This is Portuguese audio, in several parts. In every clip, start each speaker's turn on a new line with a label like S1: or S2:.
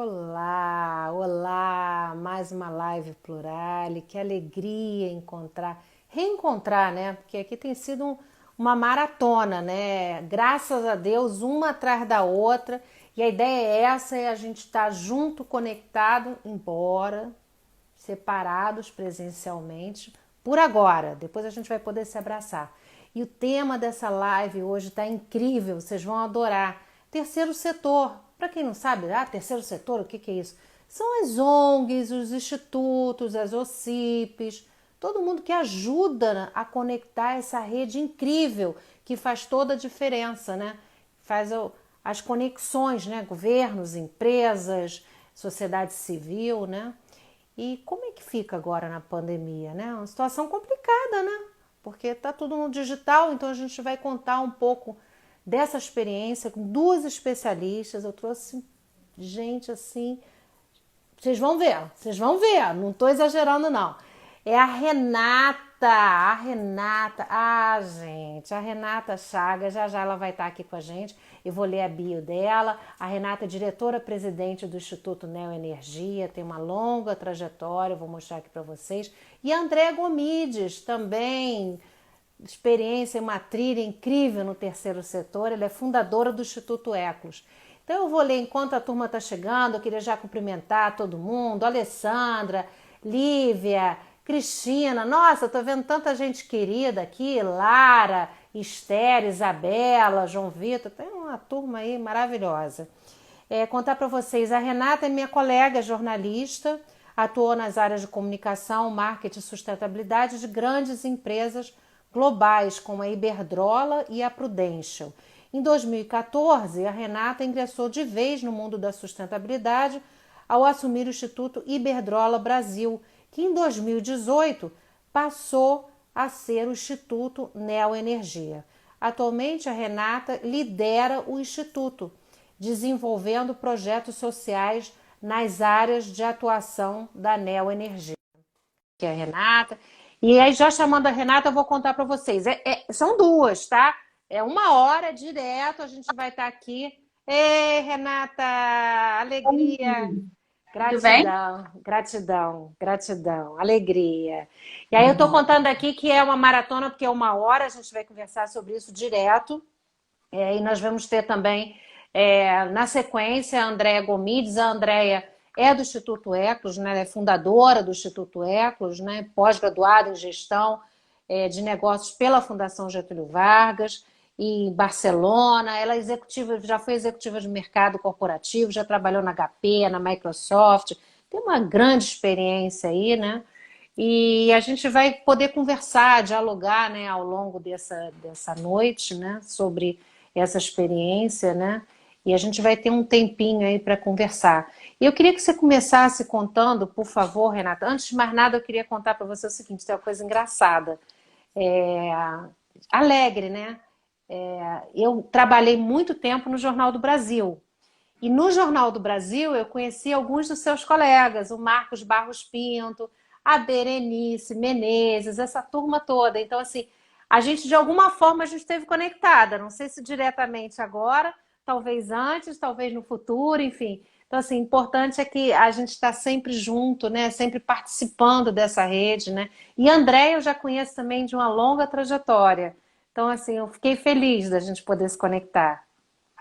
S1: Olá, olá, mais uma live Plurale, que alegria reencontrar, né? Porque aqui tem sido uma maratona, né? Graças a Deus, uma atrás da outra, e a ideia é essa, é a gente estar junto, conectado, embora separados presencialmente, por agora, depois a gente vai poder se abraçar. E o tema dessa live hoje está incrível, vocês vão adorar. Terceiro setor. Para quem não sabe, terceiro setor, o que é isso? São as ONGs, os institutos, as OCIPs, todo mundo que ajuda a conectar essa rede incrível que faz toda a diferença, né? Faz as conexões, né? Governos, empresas, sociedade civil, né? E como é que fica agora na pandemia, né? Uma situação complicada, né? Porque tá tudo no digital, então a gente vai contar um pouco dessa experiência com duas especialistas. Eu trouxe gente assim, vocês vão ver, não estou exagerando não. É gente, a Renata Chagas, já ela vai estar aqui com a gente, eu vou ler a bio dela. A Renata é diretora-presidente do Instituto Neoenergia, tem uma longa trajetória, eu vou mostrar aqui para vocês. E a Andréa Gomides, também, experiência, uma trilha incrível no terceiro setor, ela é fundadora do Instituto Eclos. Então eu vou ler enquanto a turma está chegando, eu queria já cumprimentar todo mundo, Alessandra, Lívia, Cristina, nossa, tô vendo tanta gente querida aqui, Lara, Esther, Isabela, João Vitor, tem uma turma aí maravilhosa. Contar para vocês, a Renata é minha colega jornalista, atuou nas áreas de comunicação, marketing e sustentabilidade de grandes empresas globais, como a Iberdrola e a Prudential. Em 2014, a Renata ingressou de vez no mundo da sustentabilidade ao assumir o Instituto Iberdrola Brasil, que em 2018 passou a ser o Instituto Neoenergia. Atualmente, a Renata lidera o Instituto, desenvolvendo projetos sociais nas áreas de atuação da Neoenergia. Que é a Renata. E aí, já chamando a Renata, eu vou contar para vocês. São duas, tá? É uma hora direto, a gente vai estar aqui. Ei, Renata, alegria,
S2: Tudo bem?
S1: gratidão, alegria. E aí eu estou contando aqui que é uma maratona, porque é uma hora, a gente vai conversar sobre isso direto. E nós vamos ter também, na sequência, a Andréa Gomides. A Andréa é do Instituto Eclos, né? Ela é fundadora do Instituto Eclos, né? Pós-graduada em gestão de negócios pela Fundação Getúlio Vargas, em Barcelona. Ela é executiva, já foi executiva de mercado corporativo, já trabalhou na HP, na Microsoft, tem uma grande experiência aí, né? E a gente vai poder conversar, dialogar, né, ao longo dessa noite, né, sobre essa experiência, né? E a gente vai ter um tempinho aí para conversar. E eu queria que você começasse contando, por favor, Renata. Antes de mais nada, eu queria contar para você o seguinte: tem uma coisa engraçada, é, alegre, né? Eu trabalhei muito tempo no Jornal do Brasil. E no Jornal do Brasil eu conheci alguns dos seus colegas, o Marcos Barros Pinto, a Berenice Menezes, essa turma toda. Então, assim, a gente, de alguma forma, a gente esteve conectada. Não sei se diretamente agora, talvez antes, talvez no futuro, enfim. Então, assim, importante é que a gente está sempre junto, né? Sempre participando dessa rede, né? E a Andréia eu já conheço também de uma longa trajetória. Então, assim, eu fiquei feliz da gente poder se conectar.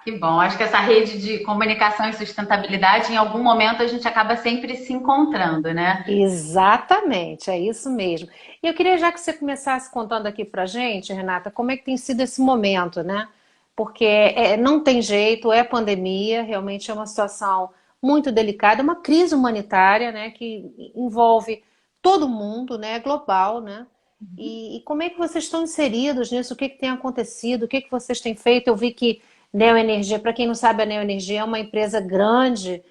S2: Que bom. Acho que essa rede de comunicação e sustentabilidade, em algum momento, a gente acaba sempre se encontrando, né?
S1: Exatamente, é isso mesmo. E eu queria já que você começasse contando aqui pra gente, Renata, como é que tem sido esse momento, né? Porque não tem jeito, é pandemia, realmente é uma situação muito delicada, uma crise humanitária, né, que envolve todo mundo, né, global, né? E como é que vocês estão inseridos nisso? O que que tem acontecido? O que que vocês têm feito? Eu vi que Neoenergia, para quem não sabe, a Neoenergia é uma empresa grande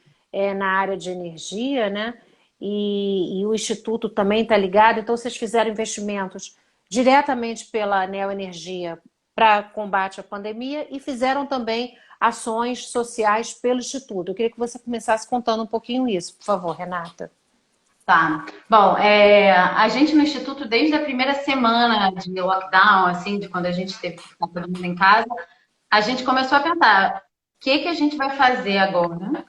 S1: na área de energia, né? E o Instituto também está ligado, então vocês fizeram investimentos diretamente pela Neoenergia para combate à pandemia e fizeram também ações sociais pelo Instituto. Eu queria que você começasse contando um pouquinho isso, por favor, Renata.
S2: Tá. Bom, a gente no Instituto, desde a primeira semana de lockdown, assim, de quando a gente teve que ficar todo mundo em casa, a gente começou a pensar, o que que a gente vai fazer agora?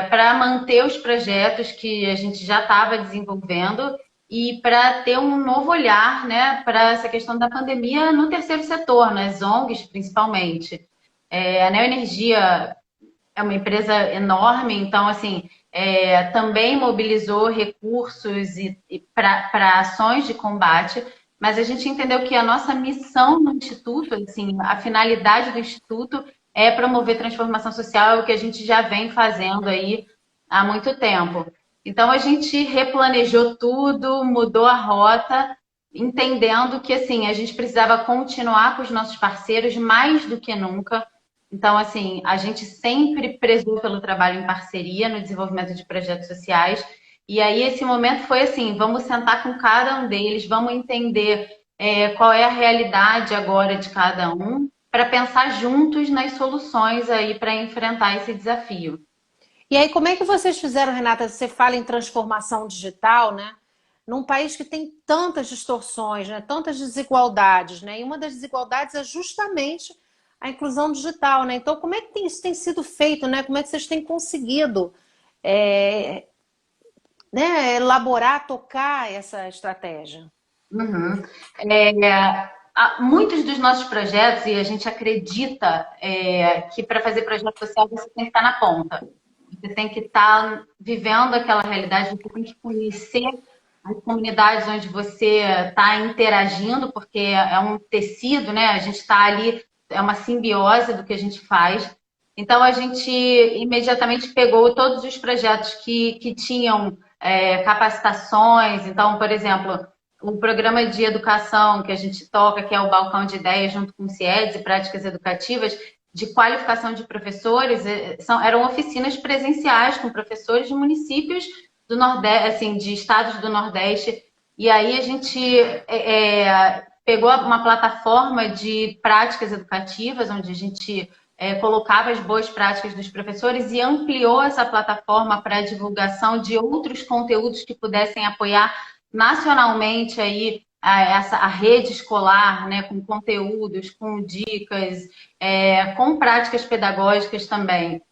S2: para manter os projetos que a gente já estava desenvolvendo e para ter um novo olhar, né, para essa questão da pandemia no terceiro setor, nas ONGs principalmente. A Neoenergia é uma empresa enorme, então, assim, também mobilizou recursos para ações de combate, mas a gente entendeu que a nossa missão no Instituto, assim, a finalidade do Instituto é promover transformação social, é o que a gente já vem fazendo aí há muito tempo. Então, a gente replanejou tudo, mudou a rota, entendendo que, assim, a gente precisava continuar com os nossos parceiros mais do que nunca. Então, assim, a gente sempre prezou pelo trabalho em parceria no desenvolvimento de projetos sociais. E aí, esse momento foi assim: vamos sentar com cada um deles, vamos entender qual é a realidade agora de cada um, para pensar juntos nas soluções aí para enfrentar esse desafio.
S1: E aí, como é que vocês fizeram, Renata? Você fala em transformação digital, né? Num país que tem tantas distorções, né? Tantas desigualdades, né? E uma das desigualdades é justamente a inclusão digital, né? Então, como é que isso tem sido feito, né? Como é que vocês têm conseguido, é, né, elaborar, tocar essa estratégia?
S2: Uhum. Muitos dos nossos projetos, e a gente acredita que para fazer projeto social você tem que estar na ponta. Você tem que estar vivendo aquela realidade, você tem que conhecer as comunidades onde você está interagindo, porque é um tecido, né? A gente está ali, é uma simbiose do que a gente faz. Então, a gente imediatamente pegou todos os projetos que tinham capacitações. Então, por exemplo, o programa de educação que a gente toca, que é o Balcão de Ideias, junto com o CIEDS e Práticas Educativas, de qualificação de professores, eram oficinas presenciais com professores de municípios do Nordeste, assim, de estados do Nordeste. E aí a gente pegou uma plataforma de práticas educativas, onde a gente colocava as boas práticas dos professores e ampliou essa plataforma para a divulgação de outros conteúdos que pudessem apoiar nacionalmente aí a rede escolar, né, com conteúdos, com dicas, com práticas pedagógicas também.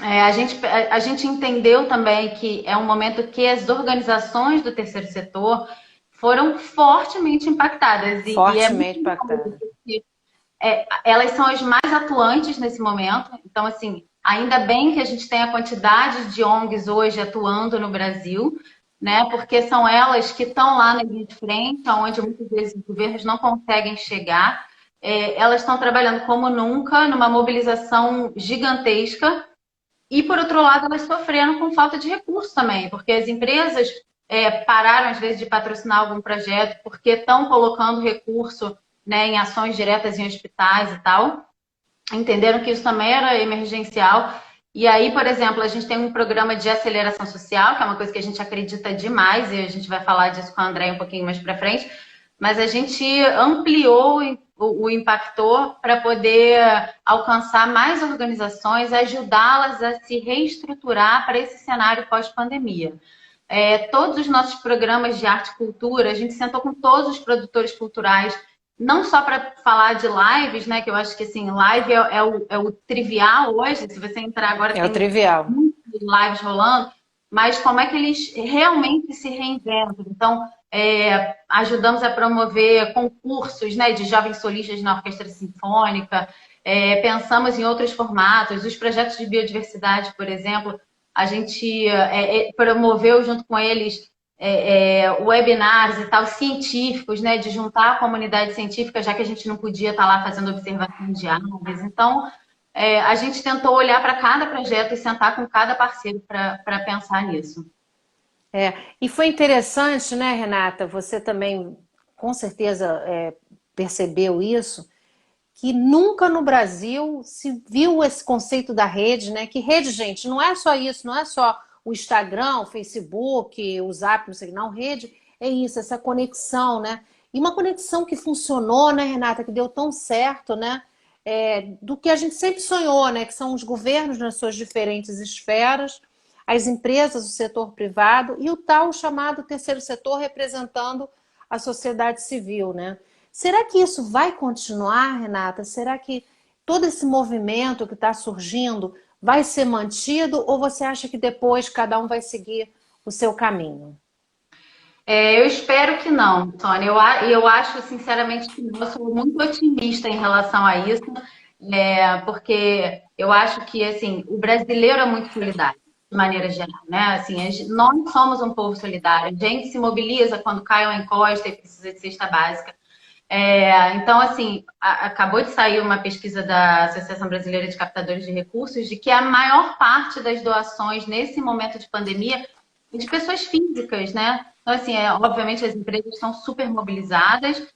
S2: A gente entendeu também que é um momento que as organizações do terceiro setor foram fortemente impactadas. E é
S1: Fortemente
S2: muito
S1: impactada.
S2: elas são as mais atuantes nesse momento. Então, assim, ainda bem que a gente tem a quantidade de ONGs hoje atuando no Brasil, né? Porque são elas que estão lá na linha de frente, onde muitas vezes os governos não conseguem chegar. Elas estão trabalhando como nunca, numa mobilização gigantesca. E, por outro lado, elas sofrendo com falta de recursos também, porque as empresas pararam, às vezes, de patrocinar algum projeto porque estão colocando recurso, né, em ações diretas em hospitais e tal. Entenderam que isso também era emergencial. E aí, por exemplo, a gente tem um programa de aceleração social, que é uma coisa que a gente acredita demais, e a gente vai falar disso com a André um pouquinho mais para frente, mas a gente ampliou o Impactor para poder alcançar mais organizações, ajudá-las a se reestruturar para esse cenário pós-pandemia. Todos os nossos programas de arte e cultura, a gente sentou com todos os produtores culturais, não só para falar de lives, né? Que eu acho que assim, live é o trivial hoje. Se você entrar agora,
S1: É o
S2: tem
S1: trivial.
S2: muitas lives rolando, mas como é que eles realmente se reinventam? Então, ajudamos a promover concursos, né, de jovens solistas na orquestra sinfônica, pensamos em outros formatos, os projetos de biodiversidade, por exemplo, a gente promoveu junto com eles webinars e tal, científicos, né, de juntar a comunidade científica, já que a gente não podia estar lá fazendo observações de aves. Então, a gente tentou olhar para cada projeto e sentar com cada parceiro para pensar nisso.
S1: E foi interessante, né, Renata? Você também, com certeza, percebeu isso, que nunca no Brasil se viu esse conceito da rede, né? Que rede, gente, não é só isso, não é só o Instagram, o Facebook, o Zap, não sei, não, rede é isso, essa conexão, né? E uma conexão que funcionou, né, Renata, que deu tão certo, né? Do que a gente sempre sonhou, né? Que são os governos nas suas diferentes esferas, as empresas, o setor privado e o tal chamado terceiro setor representando a sociedade civil, né? Será que isso vai continuar, Renata? Será que todo esse movimento que está surgindo vai ser mantido ou você acha que depois cada um vai seguir o seu caminho?
S2: Eu espero que não, Sônia. Eu acho, sinceramente, que não. Eu sou muito otimista em relação a isso, porque eu acho que, assim, o brasileiro é muito solidário, de maneira geral, né? Assim, nós somos um povo solidário. A gente se mobiliza quando cai uma encosta e precisa de cesta básica. Então, assim, acabou de sair uma pesquisa da Associação Brasileira de Captadores de Recursos de que a maior parte das doações nesse momento de pandemia é de pessoas físicas, né? Então, assim, obviamente as empresas estão super mobilizadas,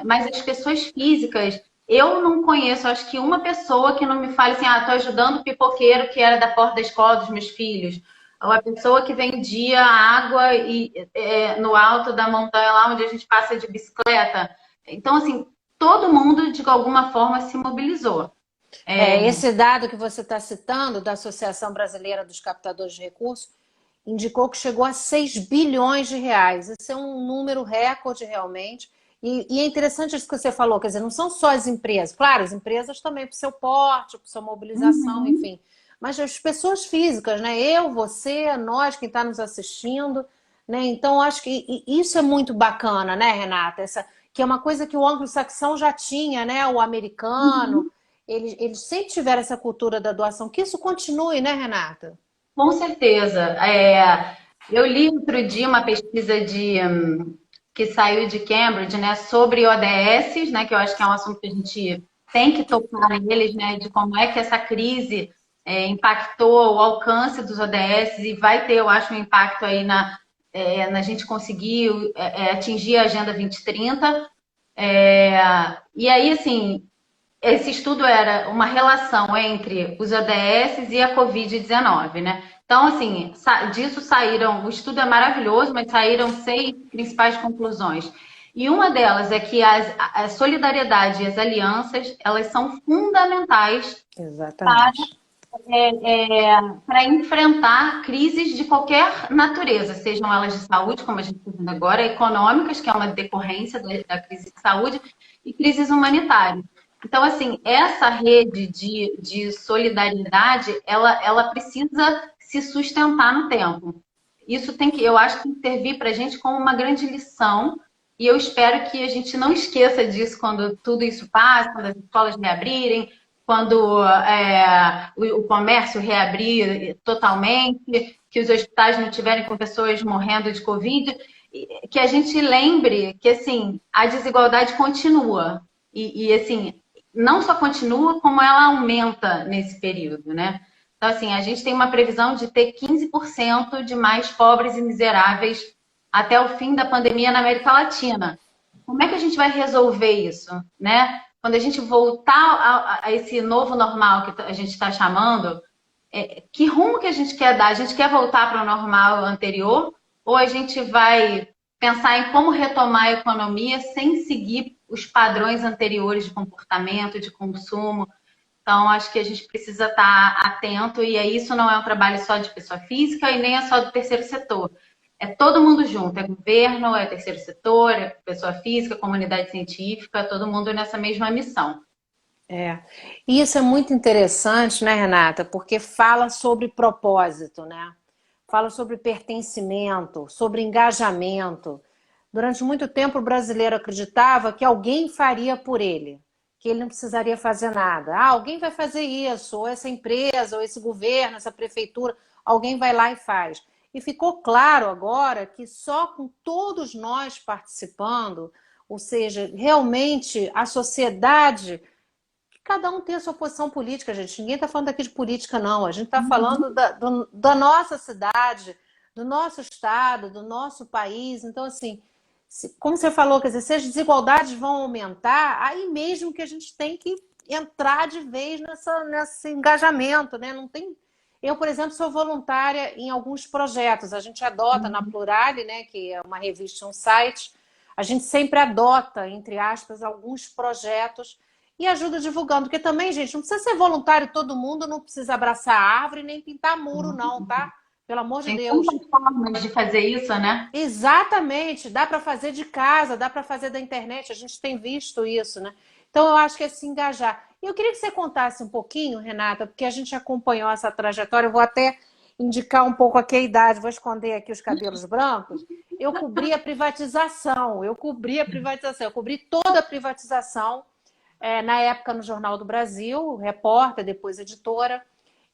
S2: mas as pessoas físicas, eu não conheço, acho que uma pessoa que não me fale assim, estou ajudando o pipoqueiro que era da porta da escola dos meus filhos, ou a pessoa que vendia água no alto da montanha lá onde a gente passa de bicicleta. Então, assim, todo mundo, de alguma forma, se mobilizou.
S1: Esse dado que você está citando, da Associação Brasileira dos Captadores de Recursos, indicou que chegou a 6 bilhões de reais. Esse é um número recorde realmente. E é interessante isso que você falou, quer dizer, não são só as empresas. Claro, as empresas também, para o seu porte, para sua mobilização,
S2: Uhum.
S1: enfim. Mas as pessoas físicas, né? Eu, você, nós, quem está nos assistindo, né? Então, acho que isso é muito bacana, né, Renata? Que é uma coisa que o anglo-saxão já tinha, né? O americano,
S2: Uhum.
S1: eles sempre tiveram essa cultura da doação. Que isso continue, né, Renata?
S2: Com certeza. Eu li outro dia uma pesquisa que saiu de Cambridge, né, sobre ODS, né, que eu acho que é um assunto que a gente tem que tocar neles, né, de como é que essa crise impactou o alcance dos ODS e vai ter, eu acho, um impacto aí na gente conseguir atingir a Agenda 2030. E aí, assim, esse estudo era uma relação entre os ODS e a Covid-19, né? Então, assim, disso saíram, o estudo é maravilhoso, mas saíram 6 principais conclusões. E uma delas é que a solidariedade e as alianças, elas são fundamentais
S1: Exatamente.
S2: para enfrentar crises de qualquer natureza, sejam elas de saúde, como a gente está vendo agora, econômicas, que é uma decorrência da crise de saúde, e crises humanitárias. Então, assim, essa rede de solidariedade, ela precisa se sustentar no tempo. Isso tem que, eu acho que tem que servir para a gente como uma grande lição, e eu espero que a gente não esqueça disso quando tudo isso passa, quando as escolas reabrirem, quando o comércio reabrir totalmente, que os hospitais não tiverem com pessoas morrendo de Covid, que a gente lembre que assim a desigualdade continua assim não só continua como ela aumenta nesse período, né? Então assim a gente tem uma previsão de ter 15% de mais pobres e miseráveis até o fim da pandemia na América Latina. Como é que a gente vai resolver isso, né? Quando a gente voltar a esse novo normal que a gente está chamando, que rumo que a gente quer dar? A gente quer voltar para o normal anterior ou a gente vai pensar em como retomar a economia sem seguir os padrões anteriores de comportamento, de consumo? Então, acho que a gente precisa estar atento, e aí isso não é um trabalho só de pessoa física e nem é só do terceiro setor. É todo mundo junto, é governo, é terceiro setor, é pessoa física, comunidade científica, todo mundo nessa mesma missão.
S1: É. E isso é muito interessante, né, Renata? Porque fala sobre propósito, né? Fala sobre pertencimento, sobre engajamento. Durante muito tempo o brasileiro acreditava que alguém faria por ele, que ele não precisaria fazer nada. Ah, alguém vai fazer isso, ou essa empresa, ou esse governo, essa prefeitura, alguém vai lá e faz. E ficou claro agora que só com todos nós participando, ou seja, realmente a sociedade, cada um tem a sua posição política, gente. Ninguém está falando aqui de política, não. A gente está falando da nossa cidade, do nosso estado, do nosso país. Então, assim, como você falou, quer dizer, se as desigualdades vão aumentar, aí mesmo que a gente tem que entrar de vez nesse engajamento, né? Não tem. Eu, por exemplo, sou voluntária em alguns projetos. A gente adota na Plurale, né, que é uma revista, um site, a gente sempre adota, entre aspas, alguns projetos e ajuda divulgando, porque também, gente, não precisa ser voluntário todo mundo, não precisa abraçar árvore nem pintar muro, não, tá? Pelo amor de
S2: Tem
S1: Deus.
S2: tantas formas de fazer isso, né?
S1: Exatamente, dá para fazer de casa, dá para fazer da internet, a gente tem visto isso, né? Então eu acho que é se engajar. Eu queria que você contasse um pouquinho, Renata, porque a gente acompanhou essa trajetória, eu vou até indicar um pouco aqui a idade, vou esconder aqui os cabelos brancos. Eu cobri toda a privatização, na época no Jornal do Brasil, repórter, depois editora.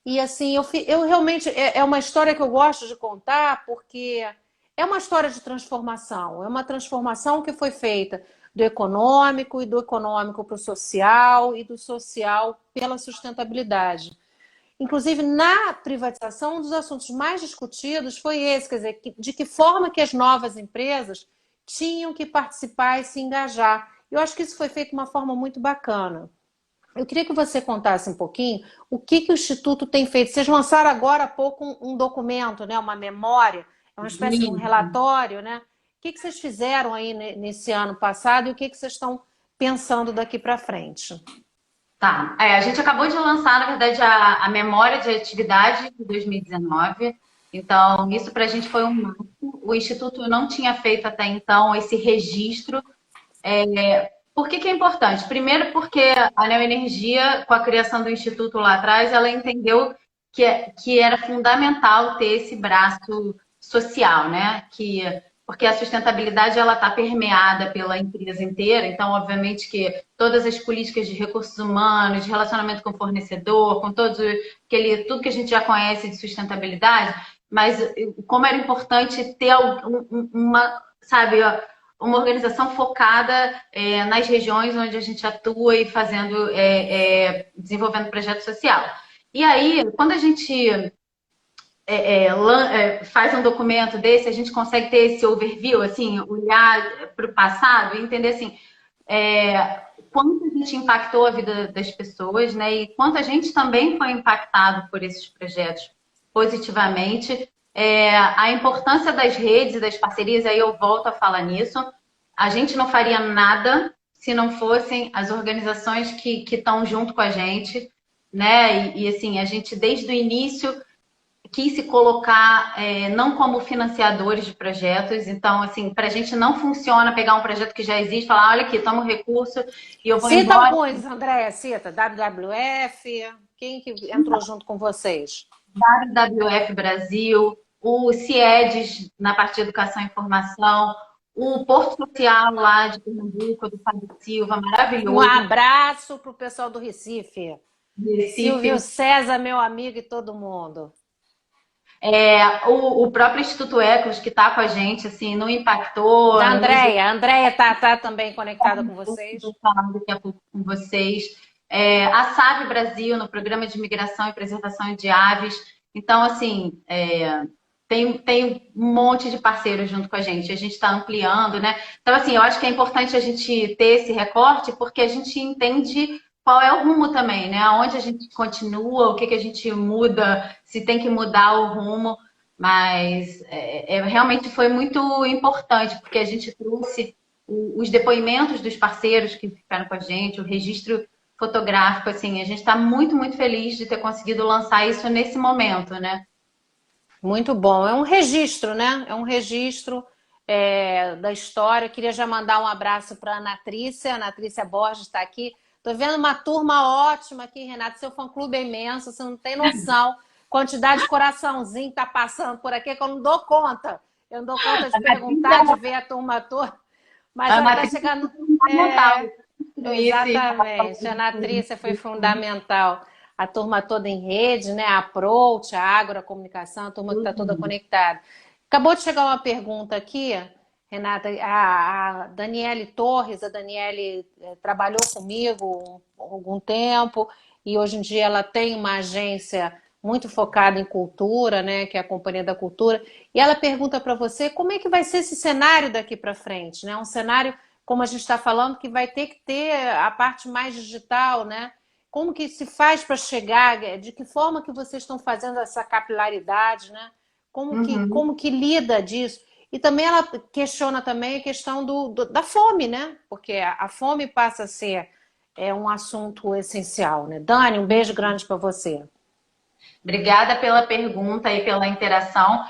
S1: E assim, eu realmente, é uma história que eu gosto de contar, porque é uma história de transformação, é uma transformação que foi feita do econômico e do econômico para o social e do social pela sustentabilidade. Inclusive, na privatização, um dos assuntos mais discutidos foi esse, quer dizer, de que forma que as novas empresas tinham que participar e se engajar. Eu acho que isso foi feito de uma forma muito bacana. Eu queria que você contasse um pouquinho o que o Instituto tem feito. Vocês lançaram agora há pouco um documento, né? Uma memória, é uma espécie de um relatório, né? O que vocês fizeram aí nesse ano passado e o que vocês estão pensando daqui para frente?
S2: Tá. A gente acabou de lançar, na verdade, a memória de atividade de 2019. Então, isso para a gente foi um marco. O Instituto não tinha feito até então esse registro. Por que é importante? Primeiro, porque a Neoenergia, com a criação do Instituto lá atrás, ela entendeu que era fundamental ter esse braço social, né? Porque a sustentabilidade ela está permeada pela empresa inteira, então, obviamente, que todas as políticas de recursos humanos, de relacionamento com o fornecedor, com tudo que a gente já conhece de sustentabilidade, mas como era importante ter uma, sabe, uma organização focada nas regiões onde a gente atua e desenvolvendo projeto social. E aí, quando a gente faz um documento desse, a gente consegue ter esse overview, assim, olhar para o passado e entender assim, quanto a gente impactou a vida das pessoas, né? E quanto a gente também foi impactado por esses projetos positivamente. A importância das redes e das parcerias, aí eu volto a falar nisso. A gente não faria nada se não fossem as organizações que estão junto com a gente, né? E assim, a gente desde o início quis se colocar não como financiadores de projetos. Então, assim, para a gente não funciona pegar um projeto que já existe e falar, olha aqui, toma o recurso e eu vou
S1: Cita
S2: embora.
S1: alguns, Andréia, cita. WWF, quem que entrou junto com vocês?
S2: WWF Brasil, o CIEDES na parte de educação e informação, o Porto Social lá de Pernambuco, do Fábio Silva, maravilhoso.
S1: Um abraço para o pessoal do Recife.
S2: Recife.
S1: Silvio César, meu amigo, e todo mundo.
S2: O próprio Instituto Ecos, que está com a gente, assim, não impactou.
S1: Da Andréia. A Andréia tá também conectada com vocês.
S2: Vou falar daqui a pouco com vocês. A SAVE Brasil, no Programa de Migração e Preservação de Aves. Então, assim, tem um monte de parceiros junto com a gente está ampliando, né? Então, assim, eu acho que é importante a gente ter esse recorte, porque a gente entende qual é o rumo também, né? Aonde a gente continua, o que a gente muda, se tem que mudar o rumo. Mas realmente foi muito importante, porque a gente trouxe os depoimentos dos parceiros que ficaram com a gente, o registro fotográfico, assim, a gente está muito, muito feliz de ter conseguido lançar isso nesse momento, né?
S1: Muito bom. É um registro, né? É um registro da história. Eu queria já mandar um abraço para a Ana Trícia Borges está aqui. Estou vendo uma turma ótima aqui, Renata. Seu fã-clube é imenso, você não tem noção. Quantidade de coraçãozinho que está passando por aqui que eu não dou conta. Eu não dou conta de perguntar, de ver a turma toda. Mas ela está chegando... Exatamente. A Ana Trícia foi fundamental. A turma toda em rede, né? A Approach, a Agro, a comunicação, a turma que está toda conectada. Acabou de chegar uma pergunta aqui, Renata, a Daniele Torres, a Daniele trabalhou comigo há algum tempo e hoje em dia ela tem uma agência muito focada em cultura, né? Que é a Companhia da Cultura. E ela pergunta para você como é que vai ser esse cenário daqui para frente, né? Um cenário, como a gente está falando, que vai ter que ter a parte mais digital, né? Como que se faz para chegar? De que forma que vocês estão fazendo essa capilaridade, né? Como que lida disso? E também ela questiona também a questão da fome, né? Porque a fome passa a ser um assunto essencial, né? Dani, um beijo grande para você.
S2: Obrigada pela pergunta e pela interação.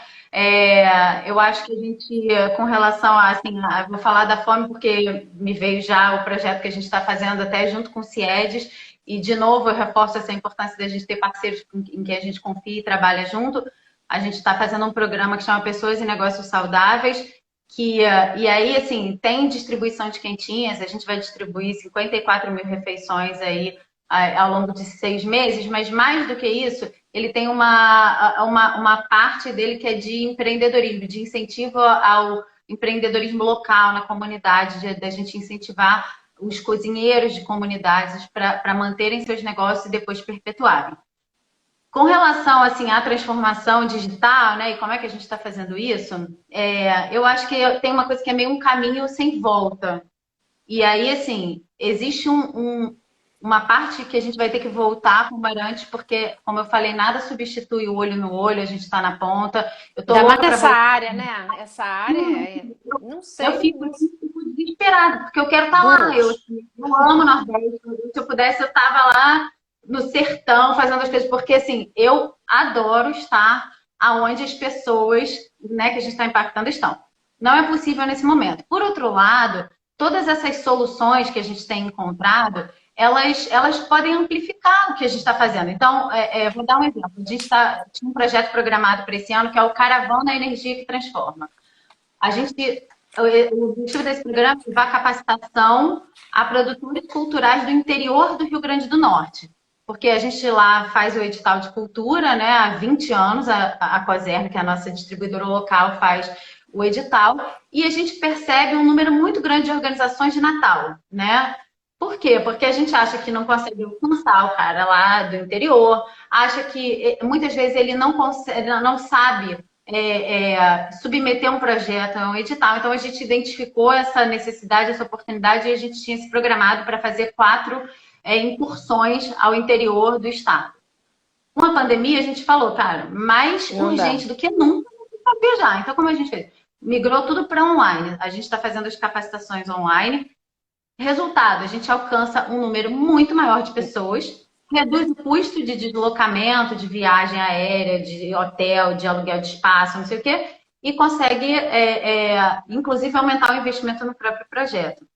S2: Eu acho que a gente, com relação a, assim, vou falar da fome porque me veio já o projeto que a gente está fazendo até junto com o CIEDES, e de novo eu reforço essa importância da gente ter parceiros em que a gente confia e trabalha junto. A gente está fazendo um programa que chama Pessoas e Negócios Saudáveis, e aí, assim, tem distribuição de quentinhas, a gente vai distribuir 54 mil refeições aí ao longo de 6 meses, mas mais do que isso, ele tem uma parte dele que é de empreendedorismo, de incentivo ao empreendedorismo local na comunidade, da gente incentivar os cozinheiros de comunidades para manterem seus negócios e depois perpetuarem. Com relação assim à transformação digital, né, e como é que a gente está fazendo isso, eu acho que tem uma coisa que é meio um caminho sem volta. E aí, assim, existe uma parte que a gente vai ter que voltar para o Marante, porque, como eu falei, nada substitui o olho no olho, a gente está na ponta. Eu tô
S1: Ainda mais
S2: louca para
S1: essa
S2: voltar.
S1: área, né? Essa área, não
S2: Eu
S1: sei.
S2: fico desesperada, porque eu quero estar lá. Eu,
S1: Duas.
S2: assim, eu amo o Nordeste. Se eu pudesse, eu estava lá no sertão fazendo as coisas, porque assim, eu adoro estar aonde as pessoas, né, que a gente está impactando estão. Não é possível nesse momento. Por outro lado, todas essas soluções que a gente tem encontrado, elas podem amplificar o que a gente está fazendo. Então, vou dar um exemplo. A gente tinha um projeto programado para esse ano que é o Caravana Energia que Transforma. O objetivo desse programa é levar capacitação a produtores culturais do interior do Rio Grande do Norte. Porque a gente lá faz o edital de cultura, né? Há 20 anos, a Coserno, que é a nossa distribuidora local, faz o edital, e a gente percebe um número muito grande de organizações de Natal, né? Por quê? Porque a gente acha que não consegue alcançar o cara lá do interior, acha que muitas vezes ele não consegue, não sabe submeter um projeto a um edital. Então, a gente identificou essa necessidade, essa oportunidade, e a gente tinha se programado para fazer 4 incursões ao interior do estado. Com a pandemia, a gente falou, cara, mais
S1: Não dá.
S2: urgente do que nunca para viajar. Então, como a gente fez? Migrou tudo para online. A gente está fazendo as capacitações online. Resultado, a gente alcança um número muito maior de pessoas, reduz o custo de deslocamento, de viagem aérea, de hotel, de aluguel de espaço, não sei o quê, e consegue, inclusive, aumentar o investimento no próprio projeto.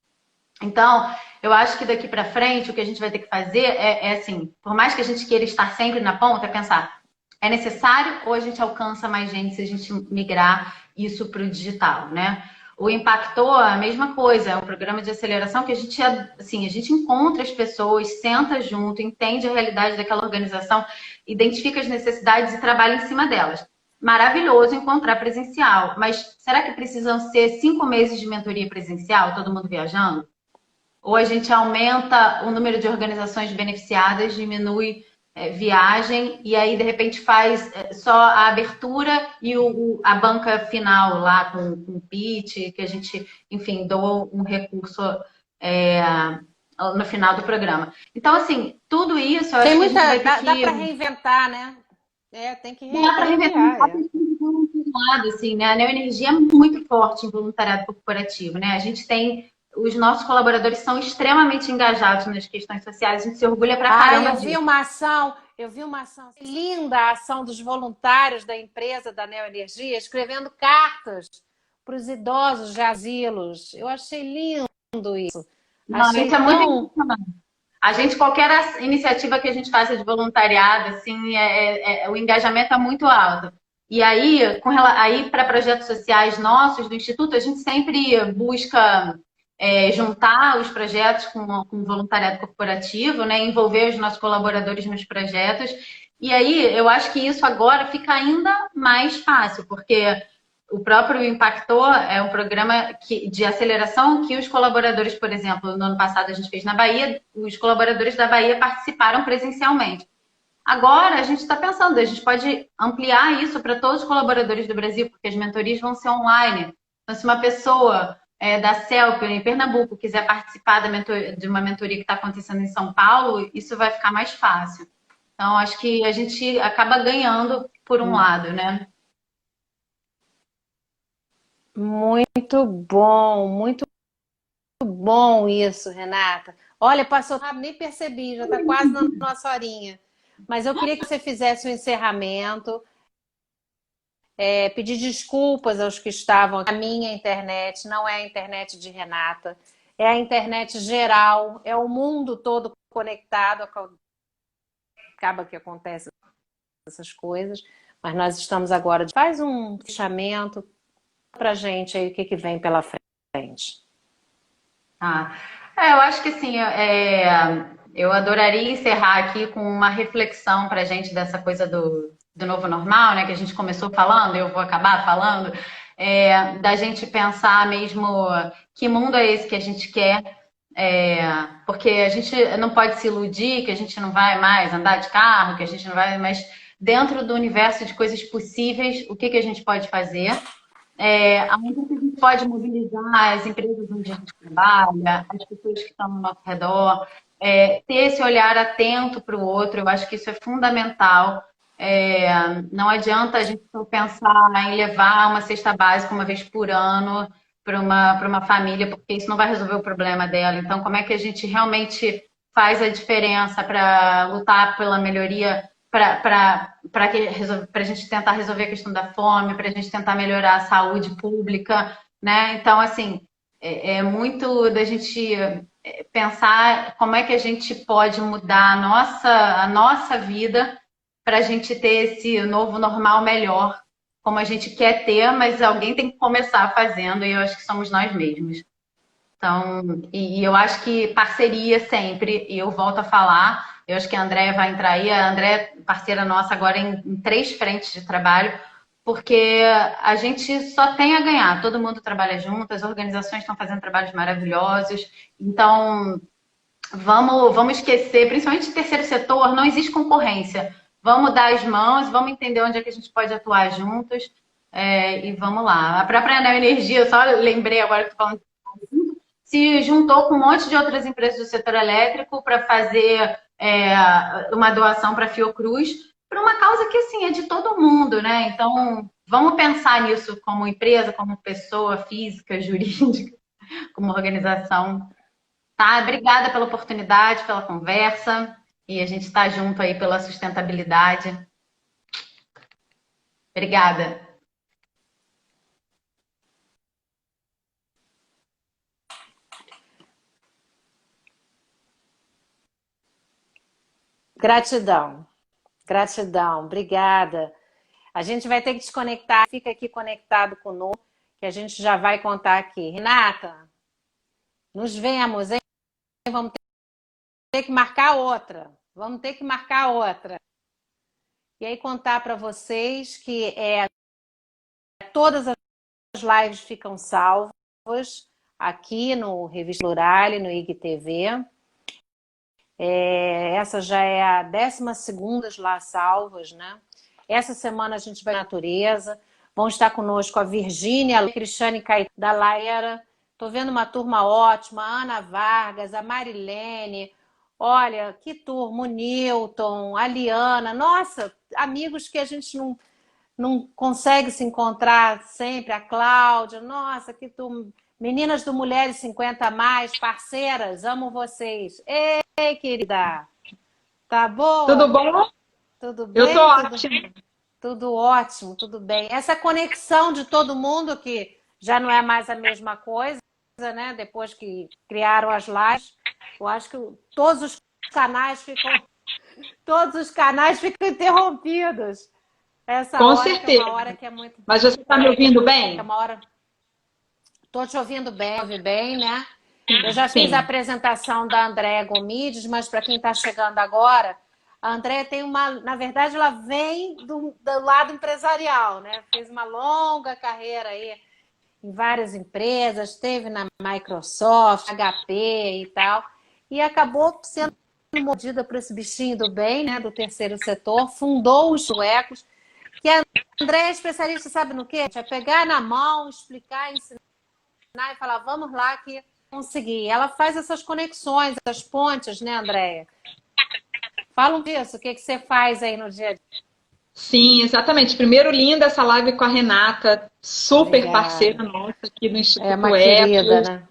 S2: Então, eu acho que daqui para frente, o que a gente vai ter que fazer assim, por mais que a gente queira estar sempre na ponta, é pensar, é necessário ou a gente alcança mais gente se a gente migrar isso para o digital, né? O Impactou, a mesma coisa, é um programa de aceleração que assim, a gente encontra as pessoas, senta junto, entende a realidade daquela organização, identifica as necessidades e trabalha em cima delas. Maravilhoso encontrar presencial, mas será que precisam ser 5 meses de mentoria presencial, todo mundo viajando? Ou a gente aumenta o número de organizações beneficiadas, diminui viagem, e aí, de repente, faz só a abertura e a banca final lá com o pitch, que a gente, enfim, doa um recurso no final do programa. Então, assim, tudo isso eu
S1: Tem
S2: acho que a gente
S1: muita.
S2: vai ter
S1: Dá
S2: que...
S1: para reinventar, né? Tem que
S2: Dá para reinventar
S1: recriar.
S2: voluntariado, assim, né? A Neoenergia é muito forte em voluntariado corporativo, né? A gente tem... Os nossos colaboradores são extremamente engajados nas questões sociais, a gente se orgulha pra caramba disso.
S1: Eu vi uma ação linda, a ação dos voluntários da empresa da Neoenergia escrevendo cartas para os idosos de asilos. Eu achei lindo isso.
S2: Não,
S1: Achei
S2: isso é muito
S1: tão.
S2: importante. A gente, qualquer iniciativa que a gente faça de voluntariado, assim, o engajamento é muito alto. E aí, aí para projetos sociais nossos do Instituto, a gente sempre busca juntar os projetos com voluntariado corporativo, né? Envolver os nossos colaboradores nos projetos. E aí, eu acho que isso agora fica ainda mais fácil, porque o próprio Impactou é um programa de aceleração que os colaboradores, por exemplo, no ano passado a gente fez na Bahia, os colaboradores da Bahia participaram presencialmente. Agora a gente está pensando, a gente pode ampliar isso para todos os colaboradores do Brasil, porque as mentorias vão ser online. Então, se uma pessoa da CELP em Pernambuco quiser participar de uma mentoria que está acontecendo em São Paulo, isso vai ficar mais fácil. Então, acho que a gente acaba ganhando por um lado, né?
S1: Muito bom isso, Renata. Olha, passou rápido, nem percebi, já está quase na nossa horinha. Mas eu queria que você fizesse o encerramento, pedir desculpas aos que estavam aqui. A minha internet não é a internet de Renata. é a internet geral, é o mundo todo conectado, acaba que acontece essas coisas, mas nós estamos agora, faz um fechamento pra gente aí o que vem pela frente.
S2: Ah, eu acho que assim, eu adoraria encerrar aqui com uma reflexão para a gente dessa coisa do novo normal, né? Que a gente começou falando, eu vou acabar falando, da gente pensar mesmo que mundo é esse que a gente quer, porque a gente não pode se iludir que a gente não vai mais andar de carro, que a gente não vai mais dentro do universo de coisas possíveis, o que que a gente pode fazer? Aonde que a gente pode mobilizar as empresas onde a gente trabalha, as pessoas que estão no nosso redor, ter esse olhar atento para o outro, eu acho que isso é fundamental. Não adianta a gente só pensar em levar uma cesta básica uma vez por ano para uma família, porque isso não vai resolver o problema dela. Então, como é que a gente realmente faz a diferença para lutar pela melhoria para a gente tentar resolver a questão da fome, para a gente tentar melhorar a saúde pública, né? Então, assim, é muito da gente pensar como é que a gente pode mudar a nossa vida para a gente ter esse novo normal melhor, como a gente quer ter, mas alguém tem que começar fazendo, e eu acho que somos nós mesmos. Então, e eu acho que parceria sempre, e eu volto a falar, eu acho que a Andréia vai entrar aí, a Andréia é parceira nossa agora em 3 frentes de trabalho, porque a gente só tem a ganhar, todo mundo trabalha junto, as organizações estão fazendo trabalhos maravilhosos, então vamos esquecer, principalmente no terceiro setor, não existe concorrência. Vamos dar as mãos, vamos entender onde é que a gente pode atuar juntos, e vamos lá. A própria Neo Energia, eu só lembrei agora que estou falando, se juntou com um monte de outras empresas do setor elétrico para fazer uma doação para a Fiocruz, para uma causa que assim é de todo mundo, né? Então, vamos pensar nisso como empresa, como pessoa física, jurídica, como organização. Tá? Obrigada pela oportunidade, pela conversa, e a gente está junto aí pela sustentabilidade. Obrigada.
S1: Gratidão, gratidão, obrigada. A gente vai ter que desconectar, fica aqui conectado conosco, que a gente já vai contar aqui. Renata, nos vemos, hein? Vamos ter que marcar outra. Vamos ter que marcar outra. E aí contar para vocês que todas as lives ficam salvas aqui no Revista Plurale, no IGTV. Essa já é a 12ª lá salvas, né? Essa semana a gente vai na natureza. Vão estar conosco a Virgínia, a Cristiane Caetano, da Laera. Estou vendo uma turma ótima, a Ana Vargas, a Marilene. Olha, que turma, o Newton, a Liana. Nossa, amigos que a gente não consegue se encontrar sempre. A Cláudia, nossa, que turma. Meninas do Mulheres 50 Mais, parceiras, amo vocês. Ei, querida, tá boa?
S3: Tudo bom?
S1: Tudo bem?
S3: Eu tô ótima.
S1: Tudo ótimo, tudo bem. Essa conexão de todo mundo, que já não é mais a mesma coisa, né? Depois que criaram as lives, eu acho que todos os canais ficam interrompidos. Essa
S3: Com
S1: hora
S3: certeza.
S1: que é uma hora que é muito...
S3: Mas você está me ouvindo bem?
S1: É uma hora... Tô te ouvindo bem, ouve bem, né? Eu já fiz a apresentação da Andréia Gomides, mas para quem está chegando agora, a Andréia tem na verdade, ela vem do lado empresarial, né? Fez uma longa carreira aí em várias empresas, esteve na Microsoft, HP e tal, e acabou sendo mordida por esse bichinho do bem, né? Do terceiro setor, fundou os Suecos, que a Andréia é especialista, sabe no quê? É pegar na mão, explicar, ensinar e falar, vamos lá que conseguir. Ela faz essas conexões, essas pontes, né, Andréia? Fala disso, o que você faz aí no dia a dia?
S3: Sim, exatamente. Primeiro, linda essa live com a Renata, super
S1: Obrigada.
S3: Parceira nossa aqui no Instituto
S1: uma querida, né?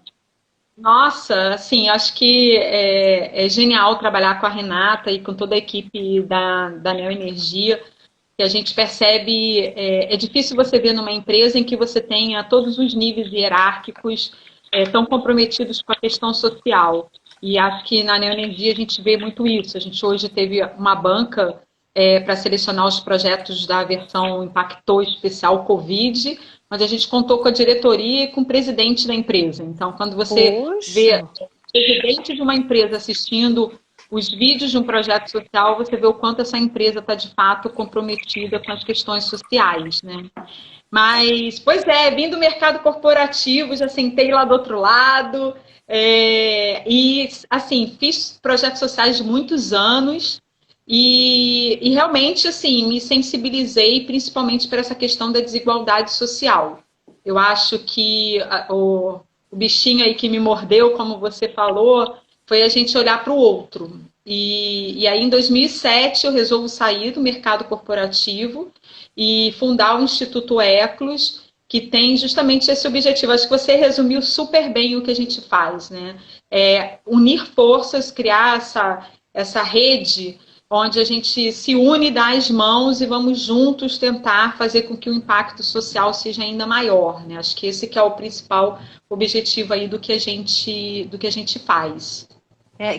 S3: Nossa, assim, acho que é genial trabalhar com a Renata e com toda a equipe da Neo Energia, que a gente percebe, é difícil você ver numa empresa em que você tenha todos os níveis hierárquicos tão comprometidos com a questão social. E acho que na Neoenergia a gente vê muito isso. A gente hoje teve uma banca para selecionar os projetos da versão Impactou Especial Covid, onde a gente contou com a diretoria e com o presidente da empresa. Então, quando você vê o presidente de uma empresa assistindo os vídeos de um projeto social, você vê o quanto essa empresa está, de fato, comprometida com as questões sociais, né? Mas, pois é, vim do mercado corporativo, já sentei lá do outro lado, e, assim, fiz projetos sociais de muitos anos, e realmente, assim, me sensibilizei principalmente para essa questão da desigualdade social. Eu acho que o bichinho aí que me mordeu, como você falou, foi a gente olhar para o outro. E aí, em 2007, eu resolvo sair do mercado corporativo e fundar o Instituto Eclos, que tem justamente esse objetivo. Acho que você resumiu super bem o que a gente faz, né? Unir forças, criar essa rede onde a gente se une, dá as mãos e vamos juntos tentar fazer com que o impacto social seja ainda maior, né? Acho que esse que é o principal objetivo aí do que a gente faz.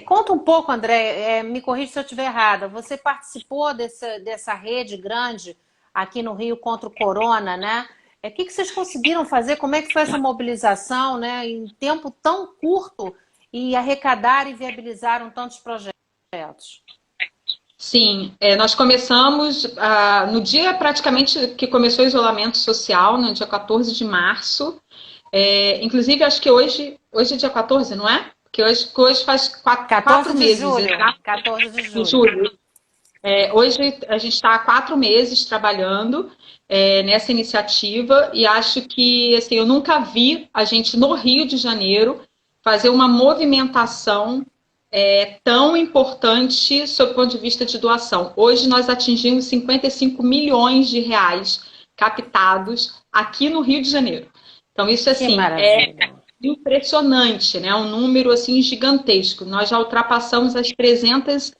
S1: Conta um pouco, André, me corrija se eu estiver errada. Você participou dessa rede grande aqui no Rio contra o Corona, né? O que vocês conseguiram fazer? Como é que foi essa mobilização, né? Em tempo tão curto e arrecadaram e viabilizaram tantos projetos?
S3: Sim, nós começamos no dia praticamente que começou o isolamento social, no dia 14 de março. Inclusive, acho que hoje é dia 14, não é? Porque hoje faz 4 meses.
S1: Julho, 14 de julho.
S3: Hoje a gente está há 4 meses trabalhando nessa iniciativa e acho que assim, eu nunca vi a gente no Rio de Janeiro fazer uma movimentação tão importante sob o ponto de vista de doação. Hoje nós atingimos 55 milhões de reais captados aqui no Rio de Janeiro. Então isso assim é impressionante, né? Um número assim gigantesco. Nós já ultrapassamos as 300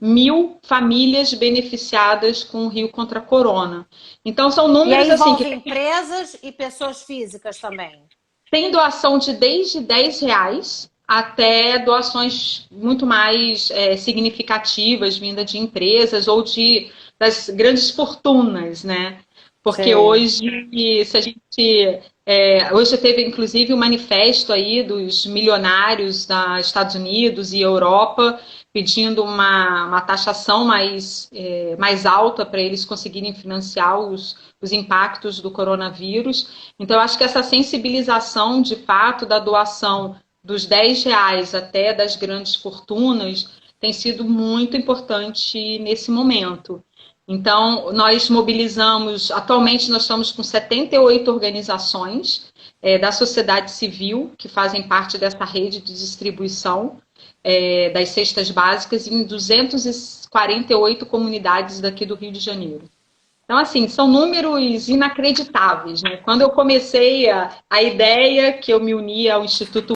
S3: mil famílias beneficiadas com o Rio contra a Corona. Então são números
S1: e aí envolve
S3: assim
S1: empresas e pessoas físicas também.
S3: Tem doação de desde R$10 até doações muito mais significativas, vinda de empresas ou das grandes fortunas, né? Porque Sim. Hoje, se a gente... hoje teve, inclusive, um manifesto aí dos milionários dos Estados Unidos e Europa pedindo uma taxação mais alta para eles conseguirem financiar os impactos do coronavírus. Então, eu acho que essa sensibilização, de fato, da doação dos R$10 até das grandes fortunas tem sido muito importante nesse momento. Então, nós mobilizamos, atualmente nós estamos com 78 organizações da sociedade civil que fazem parte dessa rede de distribuição das cestas básicas em 248 comunidades daqui do Rio de Janeiro. Então, assim, são números inacreditáveis, né? Quando eu comecei a ideia que eu me uni ao Instituto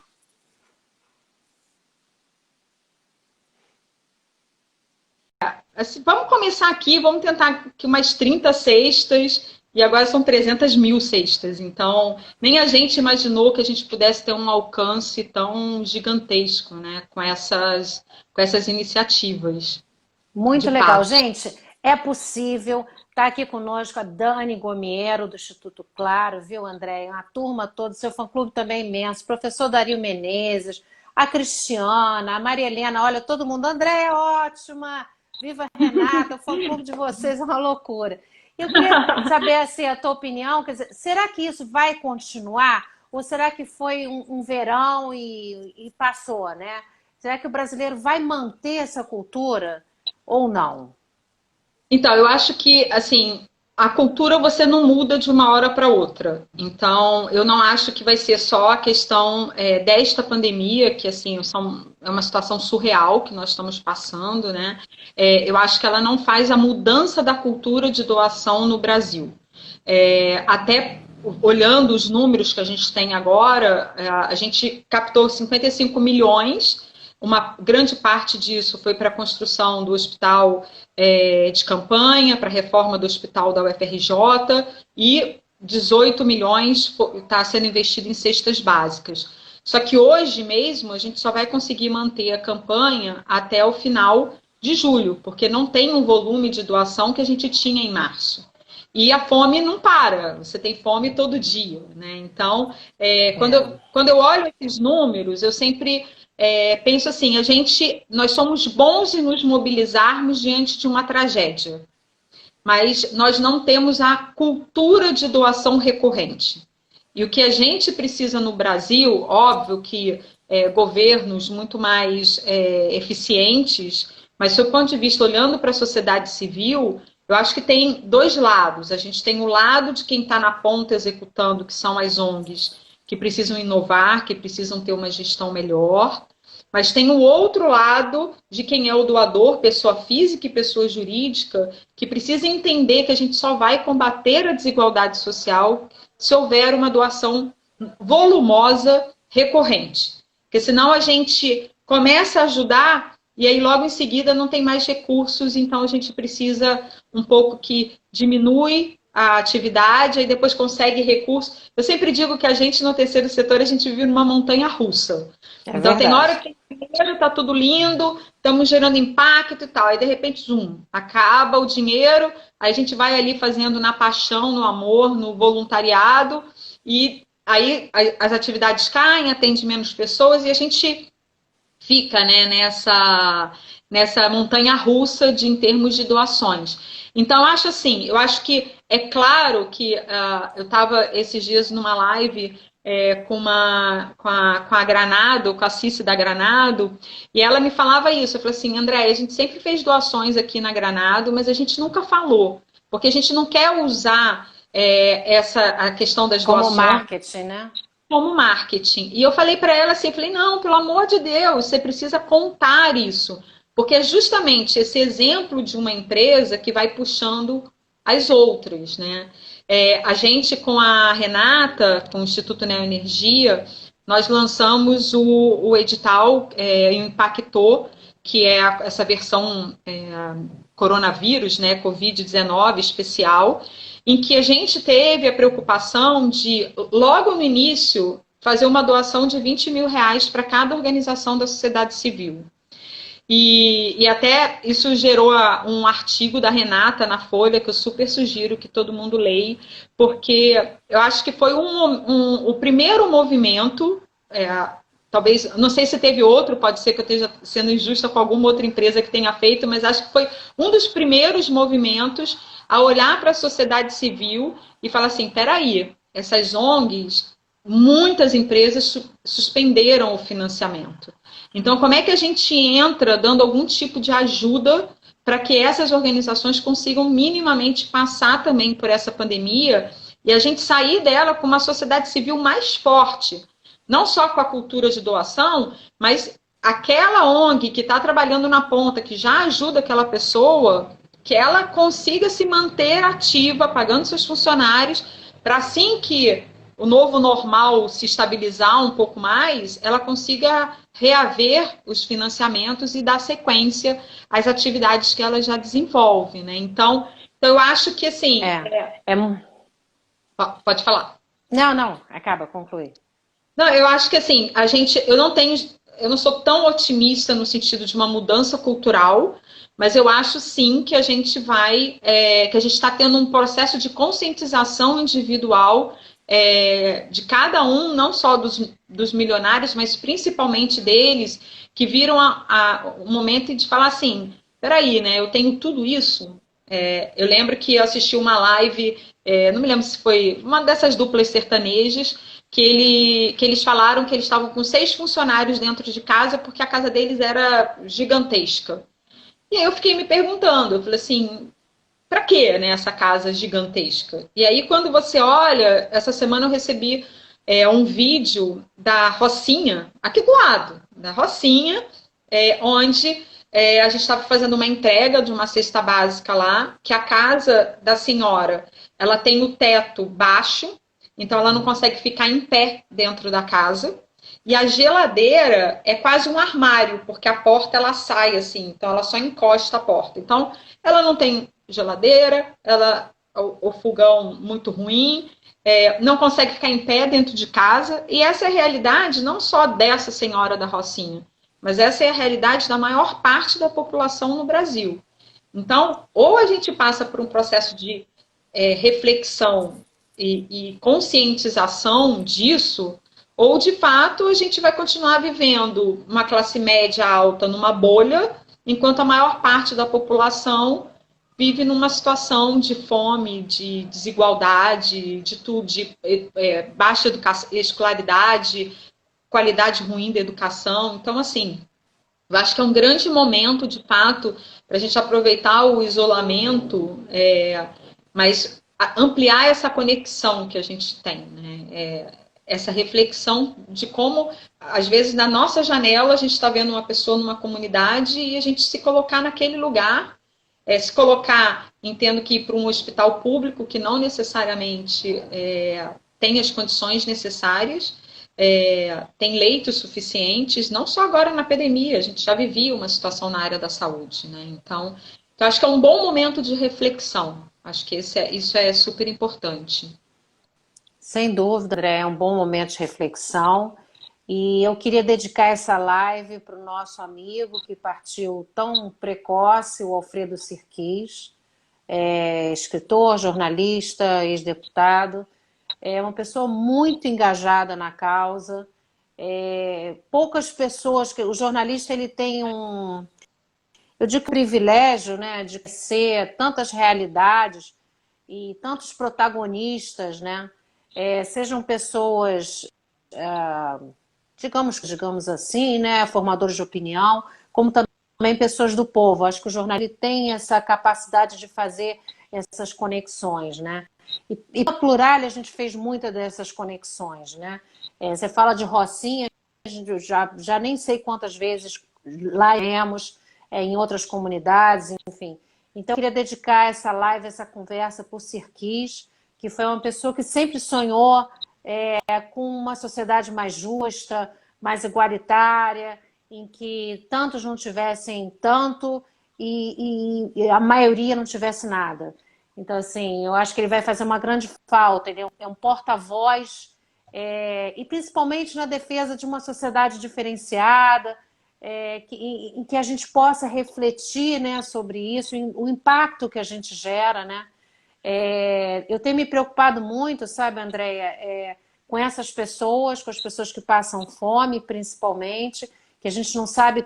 S3: Assim, vamos começar aqui, vamos tentar aqui umas 30 cestas, e agora são 300 mil cestas. Então, nem a gente imaginou que a gente pudesse ter um alcance tão gigantesco, né, com essas iniciativas.
S1: Muito legal. Gente, é possível. Está aqui conosco a Dani Gomiero, do Instituto Claro, viu, André? A turma toda, seu fã-clube também é imenso. Professor Dario Menezes, a Cristiana, a Maria Helena, olha, todo mundo. André é ótima! Viva Renata, o fã-clube de vocês é uma loucura. Eu queria saber assim, a tua opinião, quer dizer, será que isso vai continuar? Ou será que foi um verão e passou, né? Será que o brasileiro vai manter essa cultura ou não?
S3: Então, eu acho que, assim, a cultura você não muda de uma hora para outra. Então, eu não acho que vai ser só a questão desta pandemia, que, assim, é uma situação surreal que nós estamos passando, né? Eu acho que ela não faz a mudança da cultura de doação no Brasil. Até olhando os números que a gente tem agora, a gente captou 55 milhões. Uma grande parte disso foi para a construção do hospital de campanha, para a reforma do hospital da UFRJ, e 18 milhões está sendo investido em cestas básicas. Só que hoje mesmo a gente só vai conseguir manter a campanha até o final de julho, porque não tem um volume de doação que a gente tinha em março. E a fome não para, você tem fome todo dia, né? Então, quando eu olho esses números, eu sempre penso assim, nós somos bons em nos mobilizarmos diante de uma tragédia, mas nós não temos a cultura de doação recorrente. E o que a gente precisa no Brasil, óbvio que governos muito mais eficientes, mas, do seu ponto de vista, olhando para a sociedade civil, eu acho que tem dois lados. A gente tem o lado de quem está na ponta executando, que são as ONGs, que precisam inovar, que precisam ter uma gestão melhor. Mas tem o outro lado de quem é o doador, pessoa física e pessoa jurídica, que precisa entender que a gente só vai combater a desigualdade social se houver uma doação volumosa, recorrente. Porque senão a gente começa a ajudar e aí logo em seguida não tem mais recursos, então a gente precisa um pouco que diminui a atividade, aí depois consegue recursos. Eu sempre digo que a gente no terceiro setor, a gente vive numa montanha russa. Então verdade. Tem hora que dinheiro está tudo lindo, estamos gerando impacto e tal, aí de repente, acaba o dinheiro, aí a gente vai ali fazendo na paixão, no amor, no voluntariado, e aí as atividades caem, atende menos pessoas, e a gente fica, né, nessa montanha russa em termos de doações. Então, eu acho que é claro que eu estava esses dias numa live com a Granado, com a Cici da Granado, e ela me falava isso, eu falei assim, André, a gente sempre fez doações aqui na Granado, mas a gente nunca falou, porque a gente não quer usar a questão das doações...
S1: Como marketing, né?
S3: Como marketing. E eu falei para ela assim, não, pelo amor de Deus, você precisa contar isso, porque é justamente esse exemplo de uma empresa que vai puxando as outras, né? A gente, com a Renata, com o Instituto Neoenergia, nós lançamos o edital Impactou, que é essa versão coronavírus, né, Covid-19 especial, em que a gente teve a preocupação de, logo no início, fazer uma doação de R$20 mil para cada organização da sociedade civil. E até isso gerou um artigo da Renata na Folha, que eu super sugiro que todo mundo leia, porque eu acho que foi o primeiro movimento, talvez, não sei se teve outro, pode ser que eu esteja sendo injusta com alguma outra empresa que tenha feito, mas acho que foi um dos primeiros movimentos a olhar para a sociedade civil e falar assim, peraí, essas ONGs, muitas empresas suspenderam o financiamento. Então, como é que a gente entra dando algum tipo de ajuda para que essas organizações consigam minimamente passar também por essa pandemia e a gente sair dela com uma sociedade civil mais forte, não só com a cultura de doação, mas aquela ONG que está trabalhando na ponta, que já ajuda aquela pessoa, que ela consiga se manter ativa, pagando seus funcionários, para assim que o novo normal se estabilizar um pouco mais, ela consiga reaver os financiamentos e dar sequência às atividades que ela já desenvolve, né? Então eu acho que, assim... Pode falar.
S1: Não, acaba, conclui.
S3: Não, eu acho que, assim, eu não sou tão otimista no sentido de uma mudança cultural, mas eu acho, sim, que a gente que a gente está tendo um processo de conscientização individual de cada um, não só dos milionários, mas principalmente deles, que viram o momento de falar assim, peraí, né, eu tenho tudo isso. Eu lembro que eu assisti uma live, não me lembro se foi uma dessas duplas sertanejas, que eles falaram que eles estavam com 6 funcionários dentro de casa, porque a casa deles era gigantesca. E aí eu fiquei me perguntando, eu falei assim, para que, né, essa casa gigantesca? E aí quando você olha, essa semana eu recebi um vídeo da Rocinha, aqui do lado, da Rocinha, onde a gente estava fazendo uma entrega de uma cesta básica lá, que a casa da senhora, ela tem o teto baixo, então ela não consegue ficar em pé dentro da casa. E a geladeira é quase um armário, porque a porta ela sai assim, então ela só encosta a porta. Então ela não tem geladeira, o fogão muito ruim, não consegue ficar em pé dentro de casa, e essa é a realidade não só dessa senhora da Rocinha, mas essa é a realidade da maior parte da população no Brasil. Então, ou a gente passa por um processo de reflexão e conscientização disso, ou, de fato, a gente vai continuar vivendo uma classe média alta numa bolha, enquanto a maior parte da população vive numa situação de fome, de desigualdade, de tudo, de baixa escolaridade, qualidade ruim da educação. Então, assim, eu acho que é um grande momento, de fato, para a gente aproveitar o isolamento, mas ampliar essa conexão que a gente tem, né? Essa reflexão de como, às vezes, na nossa janela, a gente está vendo uma pessoa numa comunidade e a gente se colocar naquele lugar, se colocar, entendo que ir para um hospital público que não necessariamente tem as condições necessárias, tem leitos suficientes, não só agora na pandemia, a gente já vivia uma situação na área da saúde, né? Então, eu acho que é um bom momento de reflexão. Acho que isso é super importante.
S1: Sem dúvida, André, é um bom momento de reflexão. E eu queria dedicar essa live para o nosso amigo que partiu tão precoce, o Alfredo Sirquis, escritor, jornalista, ex-deputado. É uma pessoa muito engajada na causa. Poucas pessoas... O jornalista ele tem eu digo privilégio, né, de ser tantas realidades e tantos protagonistas, né? Sejam pessoas, digamos assim, né, formadores de opinião, como também pessoas do povo. Acho que o jornalismo tem essa capacidade de fazer essas conexões, né? E na Plural a gente fez muitas dessas conexões, né? Você fala de Rocinha, já nem sei quantas vezes lá iremos, em outras comunidades, enfim. Então eu queria dedicar essa live, essa conversa por Sirquis, que foi uma pessoa que sempre sonhou com uma sociedade mais justa, mais igualitária, em que tantos não tivessem tanto e a maioria não tivesse nada. Então, assim, eu acho que ele vai fazer uma grande falta. Ele é um porta-voz, e principalmente na defesa de uma sociedade diferenciada, em que a gente possa refletir, né, sobre isso, o impacto que a gente gera, né? Eu tenho me preocupado muito, sabe, Andréia, com essas pessoas, com as pessoas que passam fome, principalmente, que a gente não sabe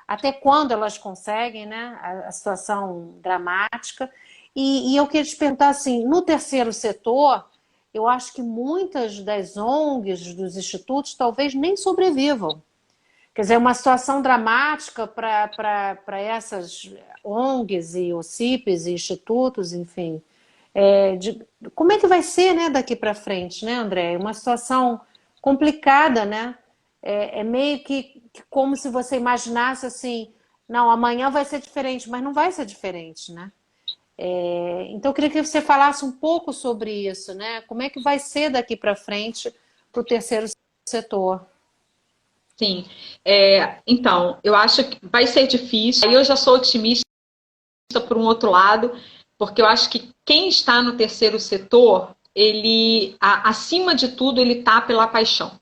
S1: até quando elas conseguem, né, a situação dramática. E eu queria te perguntar, assim, no terceiro setor, eu acho que muitas das ONGs, dos institutos, talvez nem sobrevivam. Quer dizer, uma situação dramática para essas ONGs e OCIPs e institutos, enfim. Como é que vai ser, né, daqui para frente, né, André? Uma situação complicada, né? Meio que como se você imaginasse assim, não, amanhã vai ser diferente, mas não vai ser diferente, né? Então eu queria que você falasse um pouco sobre isso, né? Como é que vai ser daqui para frente para o terceiro setor?
S3: Sim, então, eu acho que vai ser difícil. Aí eu já sou otimista por um outro lado, porque eu acho que quem está no terceiro setor, ele, acima de tudo, ele está pela paixão.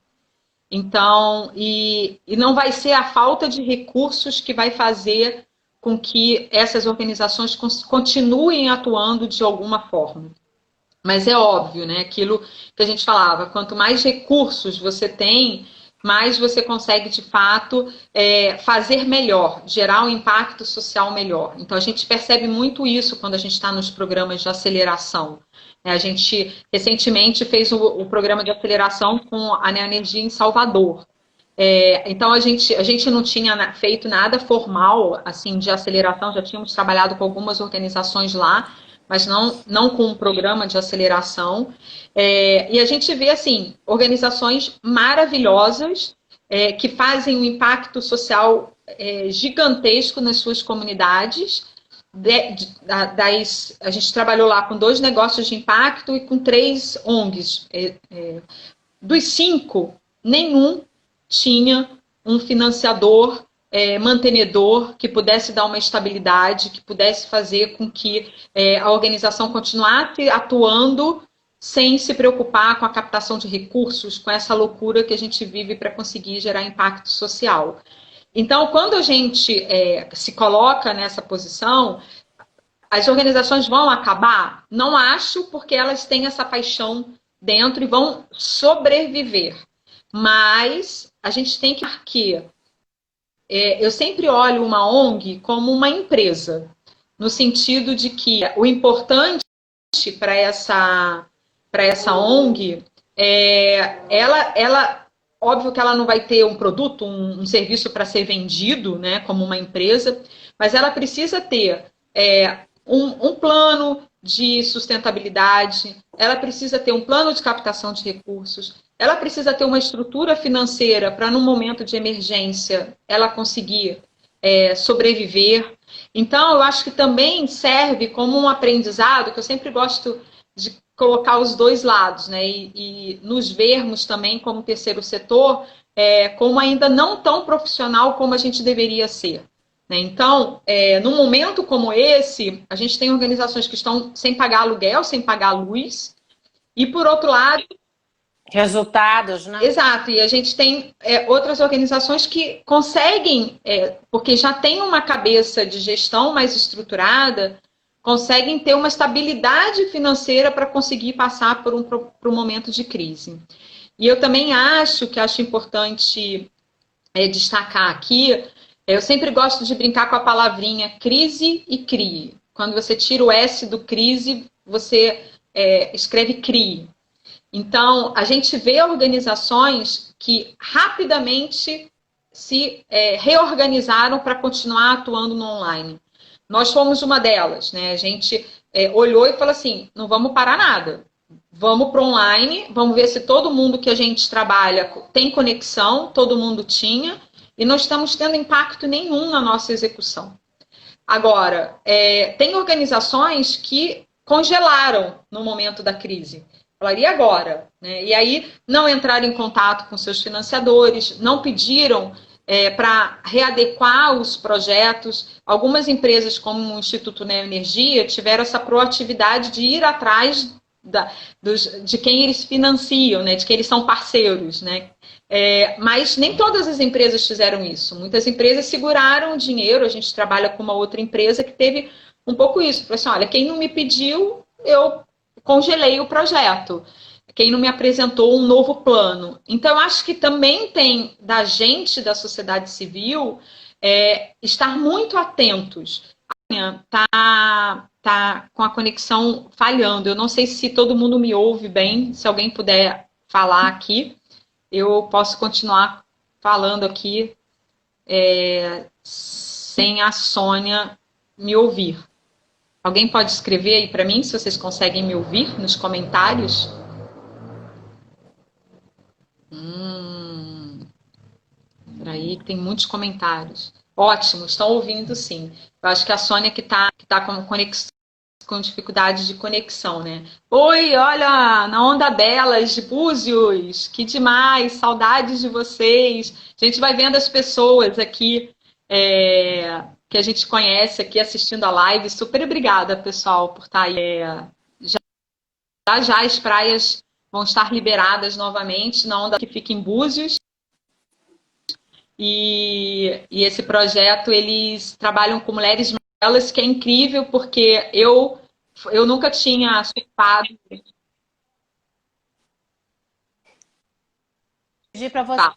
S3: Então, e não vai ser a falta de recursos que vai fazer com que essas organizações continuem atuando de alguma forma. Mas é óbvio, né? Aquilo que a gente falava, quanto mais recursos você tem, mais você consegue, de fato, fazer melhor, gerar um impacto social melhor. Então, a gente percebe muito isso quando a gente está nos programas de aceleração. A gente, recentemente, fez o programa de aceleração com a Neoenergia em Salvador. Então, a gente não tinha feito nada formal, assim, de aceleração, já tínhamos trabalhado com algumas organizações lá, mas não com um programa de aceleração. E a gente vê, assim, organizações maravilhosas que fazem um impacto social gigantesco nas suas comunidades. A gente trabalhou lá com 2 negócios de impacto e com 3 ONGs. Dos 5, nenhum tinha um financiador mantenedor que pudesse dar uma estabilidade, que pudesse fazer com que a organização continuasse atuando sem se preocupar com a captação de recursos, com essa loucura que a gente vive para conseguir gerar impacto social. Então, quando a gente se coloca nessa posição, as organizações vão acabar? Não acho, porque elas têm essa paixão dentro e vão sobreviver. Mas a gente tem que eu sempre olho uma ONG como uma empresa, no sentido de que o importante para essa ONG, ela, óbvio que ela não vai ter um produto, um serviço para ser vendido, né, como uma empresa, mas ela precisa ter um plano de sustentabilidade, ela precisa ter um plano de captação de recursos, ela precisa ter uma estrutura financeira para, num momento de emergência, ela conseguir sobreviver. Então, eu acho que também serve como um aprendizado, que eu sempre gosto de colocar os dois lados, né? E nos vermos também como terceiro setor, como ainda não tão profissional como a gente deveria ser. Né? Então, num momento como esse, a gente tem organizações que estão sem pagar aluguel, sem pagar luz, e por outro lado...
S1: Resultados, né?
S3: Exato, e a gente tem outras organizações que conseguem, porque já tem uma cabeça de gestão mais estruturada, conseguem ter uma estabilidade financeira para conseguir passar por um momento de crise. E eu também acho importante destacar aqui, eu sempre gosto de brincar com a palavrinha crise e CRI. Quando você tira o S do crise, você escreve CRI. Então, a gente vê organizações que rapidamente se reorganizaram para continuar atuando no online. Nós fomos uma delas, né? A gente olhou e falou assim, não vamos parar nada. Vamos para online, vamos ver se todo mundo que a gente trabalha tem conexão, todo mundo tinha, e não estamos tendo impacto nenhum na nossa execução. Agora, tem organizações que congelaram no momento da crise. Falaria e agora? Né? E aí não entraram em contato com seus financiadores, não pediram para readequar os projetos. Algumas empresas, como o Instituto Neoenergia, tiveram essa proatividade de ir atrás de quem eles financiam, né? De quem eles são parceiros. Né? Mas nem todas as empresas fizeram isso. Muitas empresas seguraram o dinheiro. A gente trabalha com uma outra empresa que teve um pouco isso. Falou assim, olha, quem não me pediu, eu congelei o projeto. Quem não me apresentou um novo plano. Então, eu acho que também tem da gente, da sociedade civil, estar muito atentos. Tá com a conexão falhando. Eu não sei se todo mundo me ouve bem. Se alguém puder falar aqui, eu posso continuar falando aqui sem a Sônia me ouvir. Alguém pode escrever aí para mim, se vocês conseguem me ouvir nos comentários? Peraí, que tem muitos comentários. Ótimo, estão ouvindo sim. Eu acho que a Sônia que tá com dificuldade de conexão, né? Oi, olha, na Onda Belas de Búzios, que demais, saudades de vocês. A gente vai vendo as pessoas aqui que a gente conhece aqui assistindo a live. Super obrigada, pessoal, por estar aí. Já as praias vão estar liberadas novamente na Onda que fica em Búzios. E esse projeto, eles trabalham com mulheres elas, que é incrível, porque eu nunca tinha surfado.
S1: Pedir para você.
S3: Tá.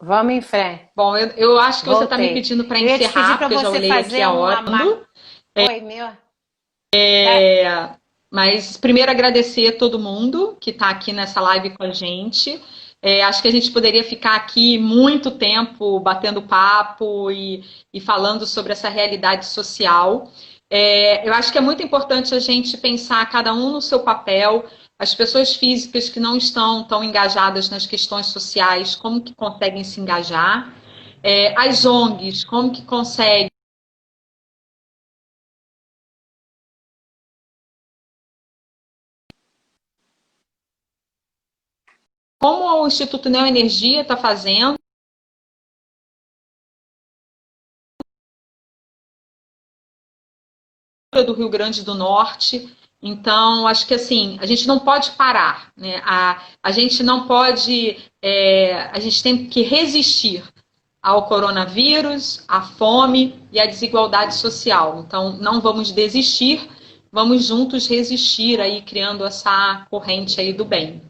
S1: Vamos em frente.
S3: Bom, eu acho que você está me
S1: Voltei.
S3: pedindo para
S1: Eu ia te
S3: encerrar,
S1: pedir para
S3: porque eu já
S1: você
S3: olhei aqui
S1: fazer
S3: a hora.
S1: Oi, meu.
S3: Mas primeiro agradecer a todo mundo que está aqui nessa live com a gente. Acho que a gente poderia ficar aqui muito tempo batendo papo e falando sobre essa realidade social. Eu acho que é muito importante a gente pensar cada um no seu papel. As pessoas físicas que não estão tão engajadas nas questões sociais, como que conseguem se engajar? As ONGs, como que conseguem? Como o Instituto Neoenergia está fazendo? do Rio Grande do Norte. Então, acho que assim, a gente não pode parar, né? A gente não pode, a gente tem que resistir ao coronavírus, à fome e à desigualdade social. Então, não vamos desistir, vamos juntos resistir aí, criando essa corrente aí do bem.